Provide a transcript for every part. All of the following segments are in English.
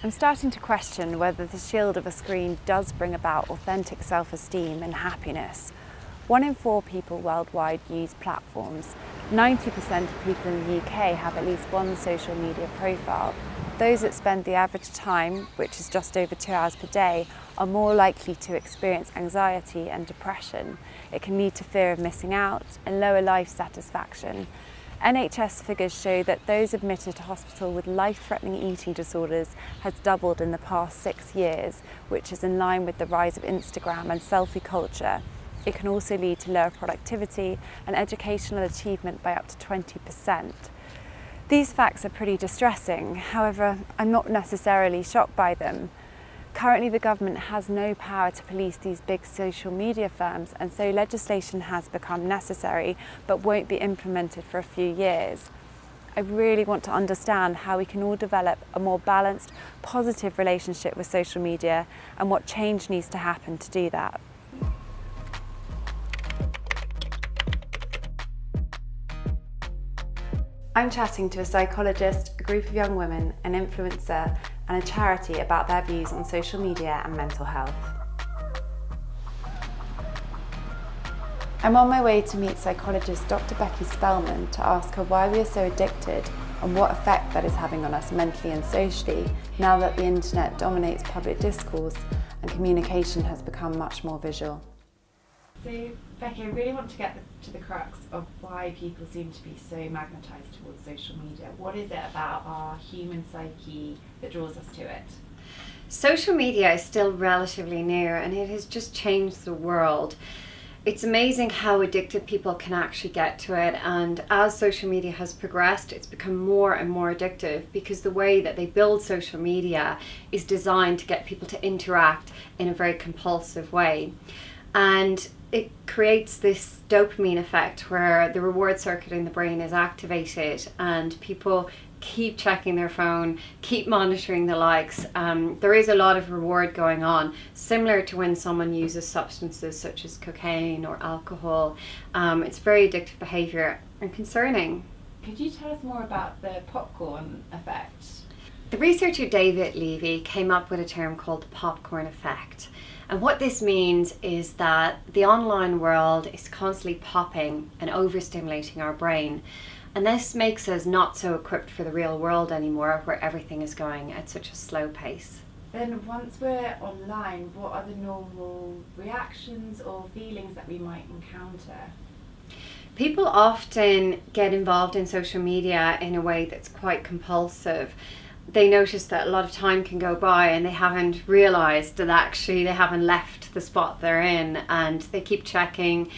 I'm starting to question whether the shield of a screen does bring about authentic self-esteem and happiness. 1 in 4 people worldwide use platforms. 90% of people in the UK have at least one social media profile. Those that spend the average time, which is just over 2 hours per day, are more likely to experience anxiety and depression. It can lead to fear of missing out and lower life satisfaction. NHS figures show that those admitted to hospital with life-threatening eating disorders has doubled in the past 6 years, which is in line with the rise of Instagram and selfie culture. It can also lead to lower productivity and educational achievement by up to 20%. These facts are pretty distressing, however, I'm not necessarily shocked by them. Currently, the government has no power to police these big social media firms, and so legislation has become necessary but won't be implemented for a few years. I really want to understand how we can all develop a more balanced, positive relationship with social media and what change needs to happen to do that. I'm chatting to a psychologist, a group of young women, an influencer, and a charity about their views on social media and mental health. I'm on my way to meet psychologist Dr. Becky Spelman to ask her why we are so addicted and what effect that is having on us mentally and socially now that the internet dominates public discourse and communication has become much more visual. So, Becky, I really want to get to the crux of why people seem to be so magnetised towards social media. What is it about our human psyche that draws us to it? Social media is still relatively new and it has just changed the world. It's amazing how addicted people can actually get to it, and as social media has progressed, it's become more and more addictive because the way that they build social media is designed to get people to interact in a very compulsive way. And it creates this dopamine effect where the reward circuit in the brain is activated and people keep checking their phone, keep monitoring the likes. There is a lot of reward going on, similar to when someone uses substances such as cocaine or alcohol. It's very addictive behaviour and concerning. Could you tell us more about the popcorn effect? The researcher David Levy came up with a term called the popcorn effect. And what this means is that the online world is constantly popping and overstimulating our brain. And this makes us not so equipped for the real world anymore, where everything is going at such a slow pace. Then once we're online, what are the normal reactions or feelings that we might encounter? People often get involved in social media in a way that's quite compulsive. They notice that a lot of time can go by and they haven't realised that actually they haven't left the spot they're in, and they keep checking.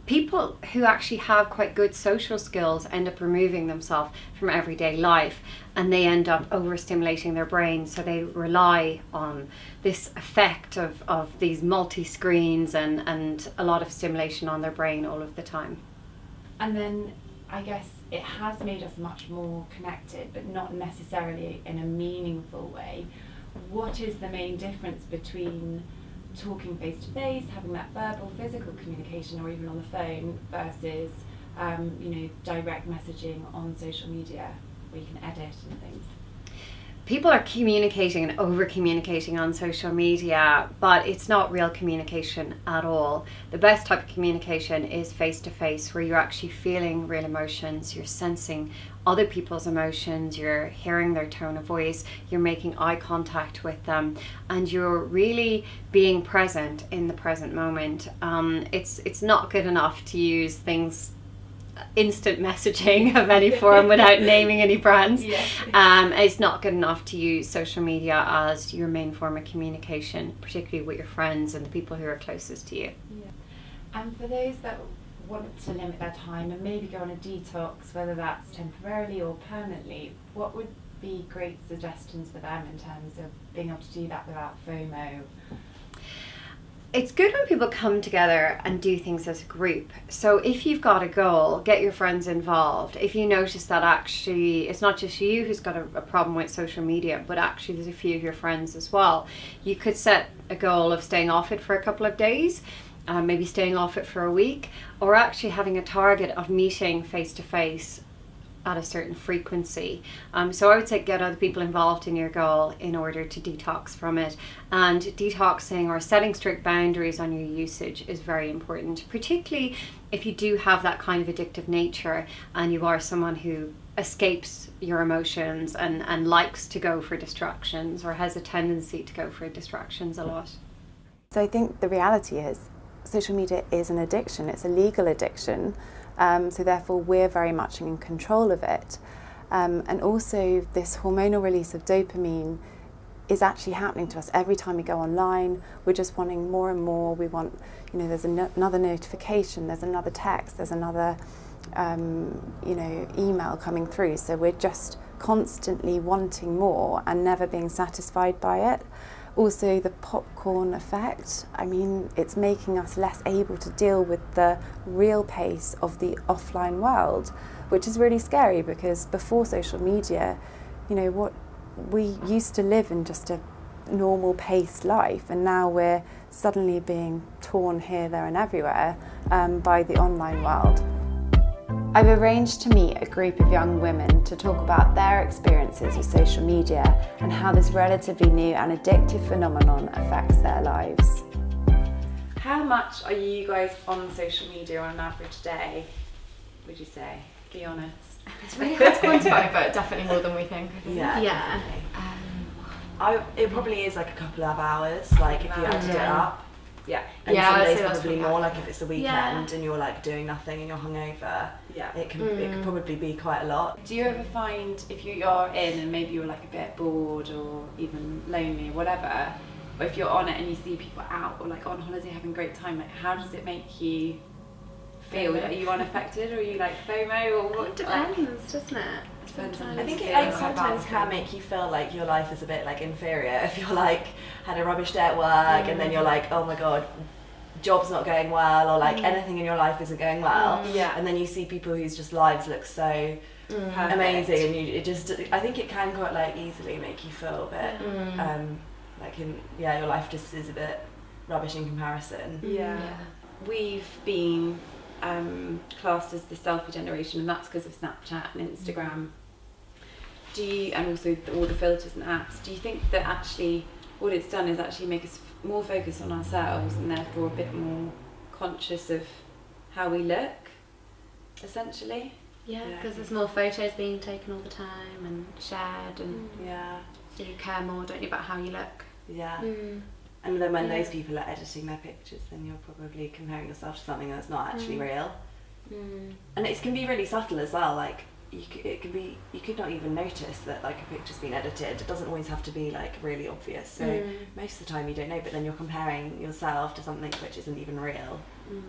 People who actually have quite good social skills end up removing themselves from everyday life, and they end up overstimulating their brain, so they rely on this effect of these multi-screens and a lot of stimulation on their brain all of the time. And then I guess it has made us much more connected, but not necessarily in a meaningful way. What is the main difference between talking face to face, having that verbal, physical communication, or even on the phone, versus direct messaging on social media where you can edit and things? People are communicating and over communicating on social media, but it's not real communication at all. The best type of communication is face to face, where you're actually feeling real emotions, you're sensing other people's emotions, you're hearing their tone of voice, you're making eye contact with them, and you're really being present in the present moment. It's not good enough to use things instant messaging of any form without naming any brands. Yeah. It's not good enough to use social media as your main form of communication, particularly with your friends and the people who are closest to you. Yeah. And for those that want to limit their time and maybe go on a detox, whether that's temporarily or permanently, what would be great suggestions for them in terms of being able to do that without FOMO? It's good when people come together and do things as a group. So if you've got a goal, get your friends involved. If you notice that actually it's not just you who's got a problem with social media, but actually there's a few of your friends as well, you could set a goal of staying off it for a couple of days, maybe staying off it for a week, or actually having a target of meeting face to face at a certain frequency. So I would say get other people involved in your goal in order to detox from it. And detoxing or setting strict boundaries on your usage is very important, particularly if you do have that kind of addictive nature and you are someone who escapes your emotions and likes to go for distractions or has a tendency to go for distractions a lot. So I think the reality is social media is an addiction. It's a legal addiction. So therefore we're very much in control of it. And also this hormonal release of dopamine is actually happening to us every time we go online. We're just wanting more and more. We want, there's another notification, there's another text, there's another email coming through. So we're just constantly wanting more and never being satisfied by it. Also the popcorn effect, it's making us less able to deal with the real pace of the offline world, which is really scary because before social media, what we used to live in just a normal paced life, and now we're suddenly being torn here, there and everywhere by the online world. I've arranged to meet a group of young women to talk about their experiences with social media and how this relatively new and addictive phenomenon affects their lives. How much are you guys on social media on an average day, would you say? Be honest. It's really hard to quantify, but definitely more than we think. Yeah. It probably is like a couple of hours, like if you added it up. Yeah. And Yeah, some I'd days say that's probably what more, like if it's the weekend Yeah. and you're like doing nothing and you're hungover. Yeah. It could probably be quite a lot. Do you ever find if you're in and maybe you're like a bit bored or even lonely or whatever, but if you're on it and you see people out or like on holiday having a great time, like how does it make you feel? Are you unaffected or are you like FOMO or what? It depends, doesn't it? Sometimes. I think it Yeah. sometimes can make you feel like your life is a bit like inferior if you're like had a rubbish day at work and then you're like, oh my god, job's not going well, or like anything in your life isn't going well. Yeah. And then you see people whose just lives look so amazing, and I think it can quite like easily make you feel a bit your life just is a bit rubbish in comparison. Yeah. We've been classed as the selfie generation, and that's because of Snapchat and Instagram. And also all the filters and apps. Do you think that actually what it's done is actually make us more focused on ourselves and therefore a bit more conscious of how we look, essentially? Yeah, because there's more photos being taken all the time and shared, and so you care more, don't you, about how you look? Yeah. And then when those people are editing their pictures, then you're probably comparing yourself to something that's not actually real. And it can be really subtle as well. Like you could not even notice that like a picture's been edited. It doesn't always have to be like really obvious. So most of the time you don't know, but then you're comparing yourself to something which isn't even real,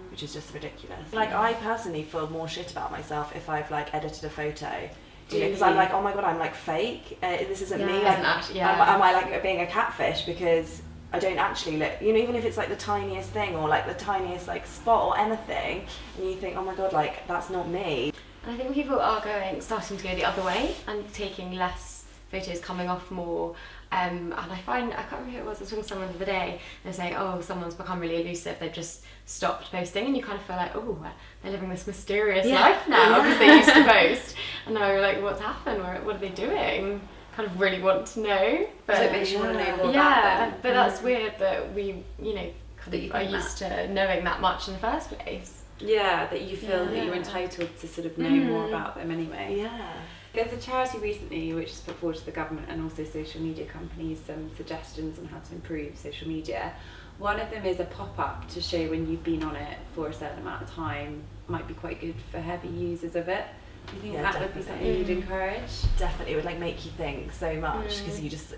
which is just ridiculous. Like I personally feel more shit about myself if I've like edited a photo. Because I'm like, oh my god, I'm like fake. This isn't me. Like, am I like being a catfish because I don't actually look, even if it's like the tiniest thing or like the tiniest like spot or anything, and you think, oh my god, like that's not me. And I think people are starting to go the other way and taking less photos, coming off more. And I can't remember who it was, I was talking to someone the other day, they're saying, oh, someone's become really elusive, they've just stopped posting, and you kind of feel like, oh, they're living this mysterious life now because they used to post. And now you're like, what's happened? What are they doing? Kind of really want to know. But So it makes you want to know more about them. But that's weird that we, are used to knowing that much in the first place. Yeah, that you feel that you're entitled to sort of know more about them anyway. Yeah. There's a charity recently which has put forward to the government and also social media companies some suggestions on how to improve social media. One of them is a pop-up to show when you've been on it for a certain amount of time. Might be quite good for heavy users of it. Do you think that would be something you'd encourage? Definitely, it would like make you think so much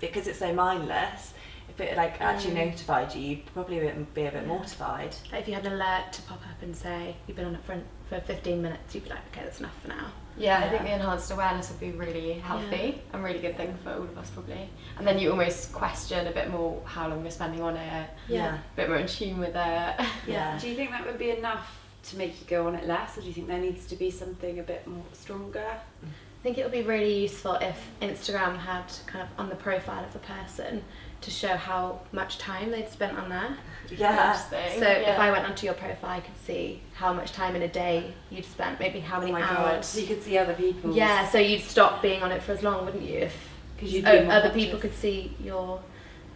because it's so mindless. If it like actually notified you, you'd probably be a bit mortified. Like if you had an alert to pop up and say you've been on it for 15 minutes, you'd be like, okay, that's enough for now. Yeah, I think the enhanced awareness would be really healthy and really good thing for all of us probably. And then you almost question a bit more how long you're spending on it. Yeah. A bit more in tune with it. Yeah. Do you think that would be enough to make you go on it less, or do you think there needs to be something a bit more stronger? think it would be really useful if Instagram had kind of on the profile of the person to show how much time they'd spent on there. Yeah. So if I went onto your profile, I could see how much time in a day you'd spent, maybe how many hours. You could see other people. Yeah, so you'd stop being on it for as long, wouldn't you? Because other people could see your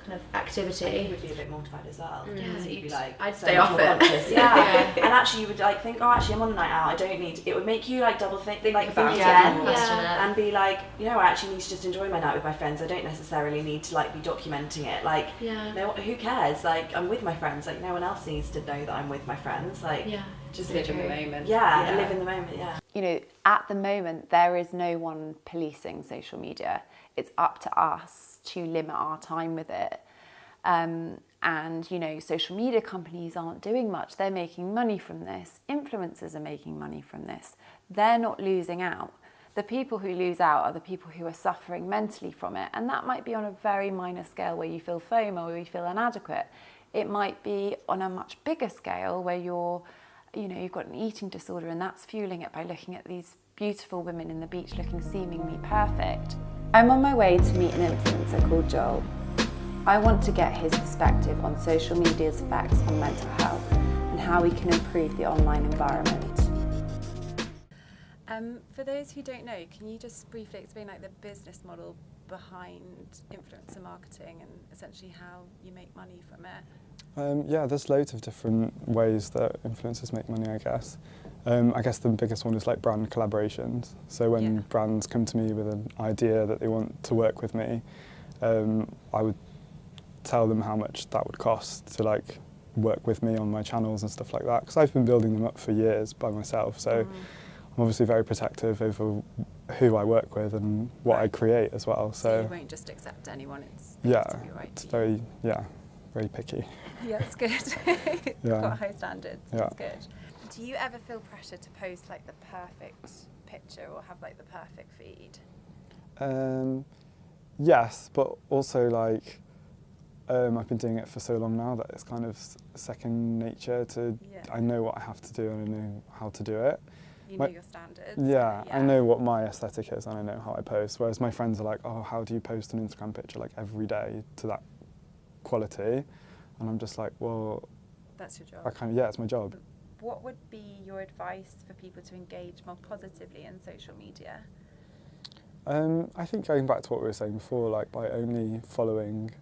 kind of activity. I think you would be a bit mortified as well. Yeah, So you'd be like, I'd so stay much off more it. conscious. Yeah. And actually you would like think, oh, actually I'm on a night out, I don't need, it would make you like double think like about think it again more. and be like, you know, I actually need to just enjoy my night with my friends. I don't necessarily need to like be documenting it. Like, no, who cares? Like, I'm with my friends. Like, no one else needs to know that I'm with my friends. Like, Just live in the moment. Yeah, live in the moment. Yeah. You know, at the moment, there is no one policing social media. It's up to us to limit our time with it. And, you know, social media companies aren't doing much. They're making money from this. Influencers are making money from this. They're not losing out. The people who lose out are the people who are suffering mentally from it. And that might be on a very minor scale where you feel FOMO, where you feel inadequate. It might be on a much bigger scale where you're, you know, you've got an eating disorder and that's fueling it by looking at these beautiful women in the beach looking seemingly perfect. I'm on my way to meet an influencer called Joel. I want to get his perspective on social media's effects on mental health and how we can improve the online environment. For those who don't know, can you just briefly explain like the business model behind influencer marketing and essentially how you make money from it? Yeah, there's loads of different ways that influencers make money, I guess. I guess the biggest one is like brand collaborations. So when brands come to me with an idea that they want to work with me, I would tell them how much that would cost to like work with me on my channels and stuff like that, because I've been building them up for years by myself. So I'm obviously very protective over who I work with and what I create as well. So you won't just accept anyone, it's it's very picky. Yeah, it's good. It's got high standards. Yeah. It's good. Do you ever feel pressure to post like the perfect picture or have like the perfect feed? Yes, but also like I've been doing it for so long now that it's kind of second nature to, I know what I have to do and I know how to do it. You know your standards. Yeah, I know what my aesthetic is and I know how I post, whereas my friends are like, oh, how do you post an Instagram picture like every day to that quality? And I'm just like, well, that's your job. It's my job. What would be your advice for people to engage more positively in social media? I think going back to what we were saying before, like by only following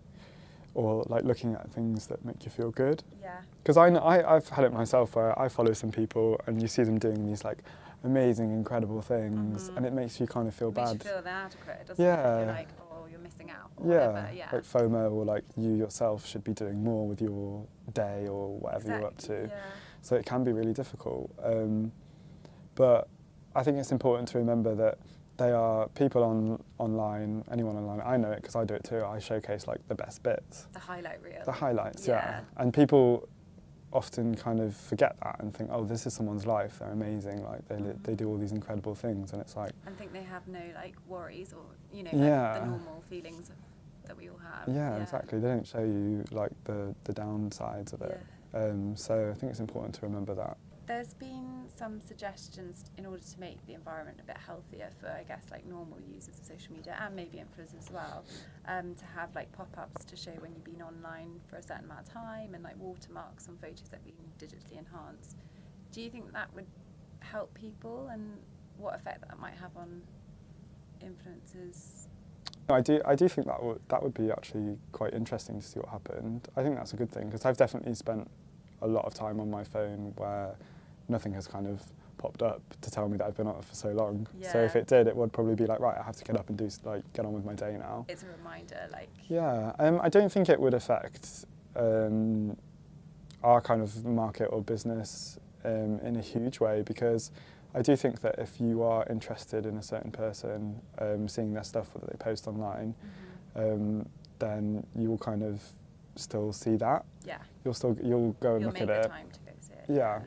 or like looking at things that make you feel good. Yeah. Because I've had it myself where I follow some people and you see them doing these like amazing, incredible things and it makes you kind of feel bad. Makes you feel inadequate, doesn't it? You're like, oh, you're missing out. Or whatever. Like FOMO, or like you yourself should be doing more with your day or whatever you're up to. Yeah. So it can be really difficult. But I think it's important to remember that they are people online, anyone online. I know it because I do it too. I showcase like the best bits. The highlight reel. The highlights, yeah. And people often kind of forget that and think, oh, this is someone's life. They're amazing. Like they do all these incredible things, and it's like. And think they have no like worries or like, the normal feelings that we all have. Yeah, exactly. They don't show you like the downsides of it. So I think it's important to remember that. There's been some suggestions in order to make the environment a bit healthier for, I guess, like normal users of social media and maybe influencers as well, to have like pop-ups to show when you've been online for a certain amount of time and like watermarks on photos that have been digitally enhanced. Do you think that would help people, and what effect that might have on influencers? I do think that would be actually quite interesting to see what happened. I think that's a good thing because I've definitely spent a lot of time on my phone where nothing has kind of popped up to tell me that I've been on it for so long. Yeah. So if it did, it would probably be like, right, I have to get up and get on with my day now. It's a reminder, like. Yeah, I don't think it would affect our kind of market or business in a huge way, because I do think that if you are interested in a certain person, seeing their stuff that they post online, then you will kind of still see that. Yeah. You'll go and look at it. You'll make the time to go see it. Yeah.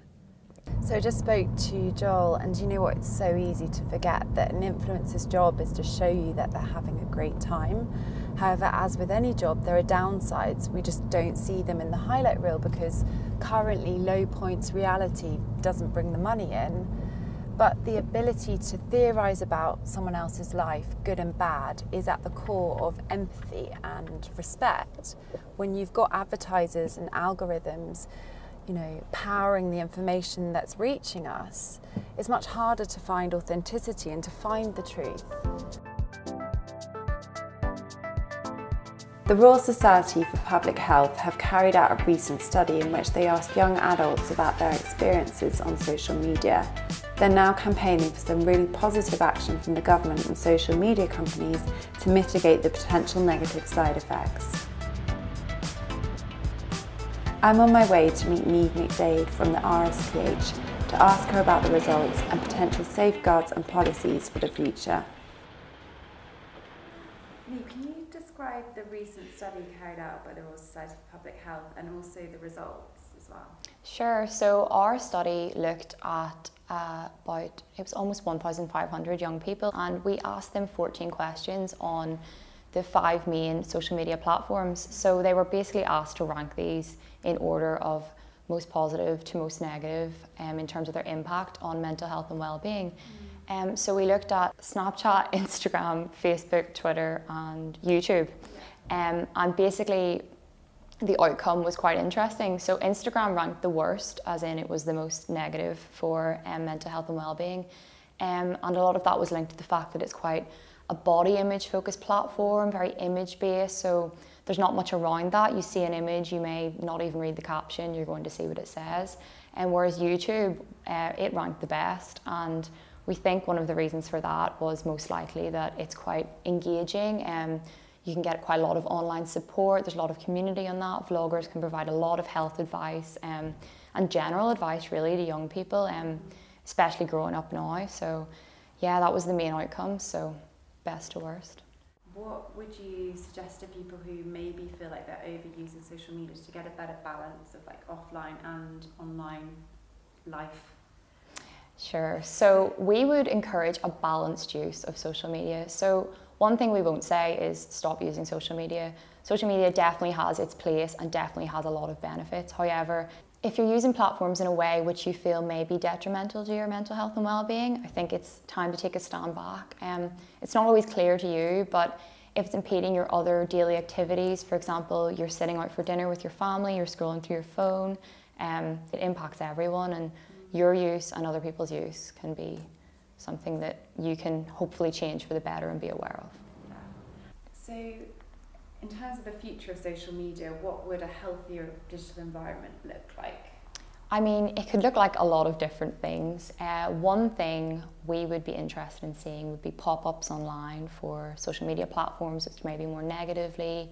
So I just spoke to Joel, and you know what, it's so easy to forget that an influencer's job is to show you that they're having a great time. However, as with any job, there are downsides. We just don't see them in the highlight reel because currently low points reality doesn't bring the money in. But the ability to theorise about someone else's life, good and bad, is at the core of empathy and respect. When you've got advertisers and algorithms, you know, powering the information that's reaching us, it's much harder to find authenticity and to find the truth. The Royal Society for Public Health have carried out a recent study in which they asked young adults about their experiences on social media. They're now campaigning for some really positive action from the government and social media companies to mitigate the potential negative side effects. I'm on my way to meet Neve McDade from the RSPH to ask her about the results and potential safeguards and policies for the future. Neve, can you describe the recent study carried out by the Royal Society for Public Health and also the results as well? Sure. So our study looked at it was almost 1,500 young people, and we asked them 14 questions on the 5 main social media platforms. So they were basically asked to rank these in order of most positive to most negative in terms of their impact on mental health and well-being. So we looked at Snapchat, Instagram, Facebook, Twitter and YouTube. And basically the outcome was quite interesting. So Instagram ranked the worst, as in it was the most negative for mental health and well-being. And a lot of that was linked to the fact that it's quite a body image focused platform, very image based. So there's not much around that. You see an image, you may not even read the caption, you're going to see what it says. And whereas YouTube, it ranked the best. And we think one of the reasons for that was most likely that it's quite engaging. You can get quite a lot of online support. There's a lot of community on that. Vloggers can provide a lot of health advice and general advice really to young people, especially growing up now. So yeah, that was the main outcome. So best to worst. What would you suggest to people who maybe feel like they're overusing social media to get a better balance of like offline and online life? Sure. So we would encourage a balanced use of social media. So one thing we won't say is stop using social media. Social media definitely has its place and definitely has a lot of benefits. However, if you're using platforms in a way which you feel may be detrimental to your mental health and well-being, I think it's time to take a stand back. It's not always clear to you, but if it's impeding your other daily activities, for example, you're sitting out for dinner with your family, you're scrolling through your phone, it impacts everyone, and your use and other people's use can be something that you can hopefully change for the better and be aware of. So, in terms of the future of social media, what would a healthier digital environment look like? I mean, it could look like a lot of different things. One thing we would be interested in seeing would be pop-ups online for social media platforms which may be more negatively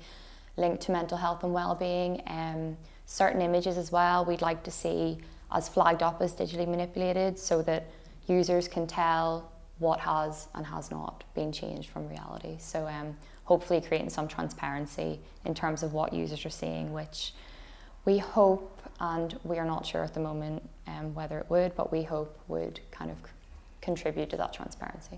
linked to mental health and well-being. Certain images as well we'd like to see as flagged up as digitally manipulated so that users can tell what has and has not been changed from reality. So hopefully creating some transparency in terms of what users are seeing, which we hope, and we are not sure at the moment whether it would, but we hope would kind of contribute to that transparency.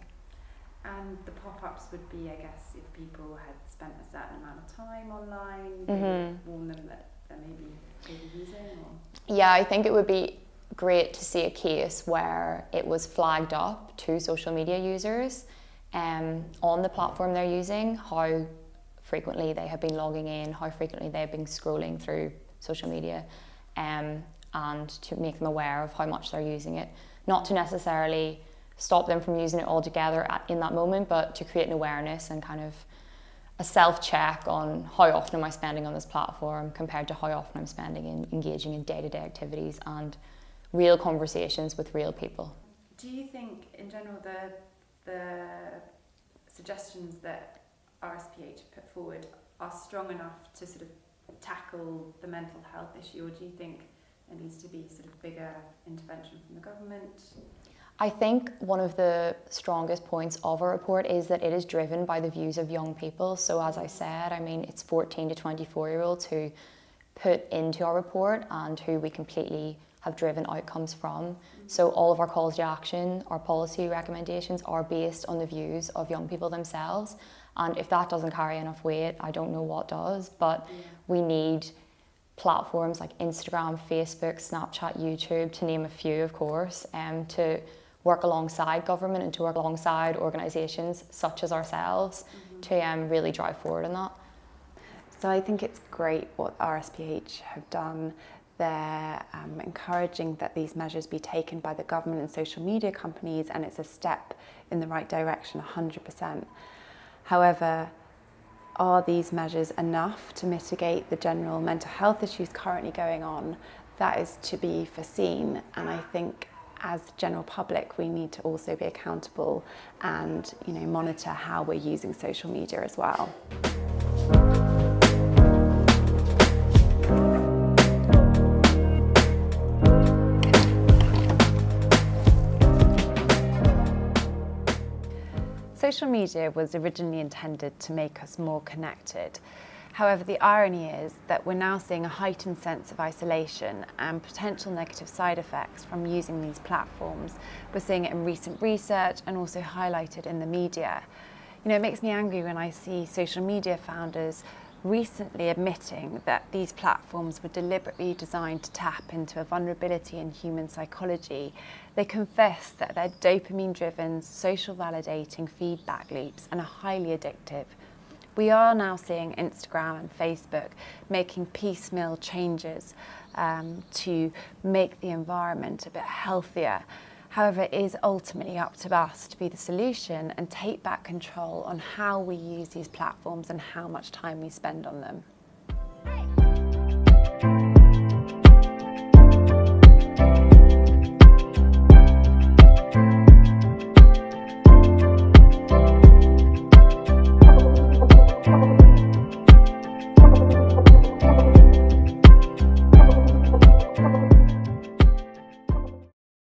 And the pop-ups would be, I guess, if people had spent a certain amount of time online, they would warn them that they're maybe overusing? Or? Yeah, I think it would be great to see a case where it was flagged up to social media users on the platform they're using, how frequently they have been logging in, how frequently they've been scrolling through social media, and to make them aware of how much they're using it. Not to necessarily stop them from using it altogether in that moment, but to create an awareness and kind of a self-check on how often am I spending on this platform compared to how often I'm spending in engaging in day-to-day activities and real conversations with real people. Do you think, in general, the suggestions that RSPH put forward are strong enough to sort of tackle the mental health issue, or do you think there needs to be sort of bigger intervention from the government? I think one of the strongest points of our report is that it is driven by the views of young people. So as I said, I mean, it's 14 to 24-year-olds who put into our report and who we completely have driven outcomes from. So all of our calls to action, our policy recommendations are based on the views of young people themselves. And if that doesn't carry enough weight, I don't know what does, but we need platforms like Instagram, Facebook, Snapchat, YouTube, to name a few, of course, to work alongside government and to work alongside organisations such as ourselves to really drive forward in that. So I think it's great what RSPH have done. They're encouraging that these measures be taken by the government and social media companies, and it's a step in the right direction, 100%. However, are these measures enough to mitigate the general mental health issues currently going on? That is to be foreseen, and I think as the general public we need to also be accountable and monitor how we're using social media as well. Social media was originally intended to make us more connected. However, the irony is that we're now seeing a heightened sense of isolation and potential negative side effects from using these platforms. We're seeing it in recent research and also highlighted in the media. It makes me angry when I see social media founders recently admitting that these platforms were deliberately designed to tap into a vulnerability in human psychology. They confess that they're dopamine-driven, social validating feedback loops and are highly addictive. We are now seeing Instagram and Facebook making piecemeal changes to make the environment a bit healthier. However, it is ultimately up to us to be the solution and take back control on how we use these platforms and how much time we spend on them.